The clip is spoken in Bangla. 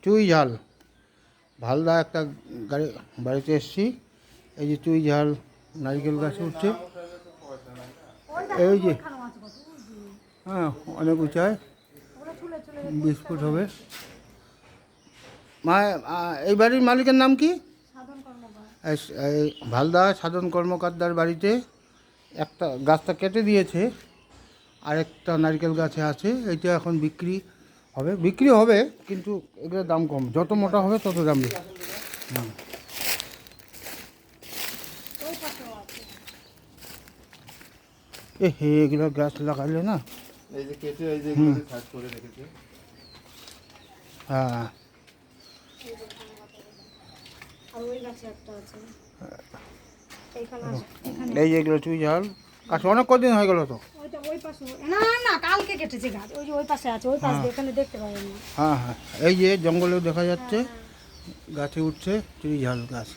চুই ঝাল ভালদা একটা গাড়ি বাড়িতে এসেছি। এই যে চুই ঝাল নারকেল গাছে উঠছে, এই যে হ্যাঁ অনেক উঁচায়, 20 ফুট হবে। মা এই বাড়ির মালিকের নাম কি? এই ভালদা সাধন কর্মকর্তার বাড়িতে একটা গাছটা কেটে দিয়েছে, আরেকটা নারকেল গাছে আছে। এইটা এখন বিক্রি হবে কিন্তু এগুলোর দাম কম, যত মোটা হবে তত দাম বেশি। হে এগুলো গাছ লাগালে না, এই যে কেটে এই যে এগুলো কাট করে রেখেছে। হ্যাঁ এই যে এগুলো চুই ঝাল গাছ অনেক কদিন হয়ে গেল তো। না না কালকে কেটেছে গাছ, ওই যে ওই পাশে আছে, ওই পাশ দিয়ে এখানে দেখতে পাবেন না। হ্যাঁ হ্যাঁ এই যে জঙ্গলেও দেখা যাচ্ছে গাছে উঠছে চুই ঝাল গাছ।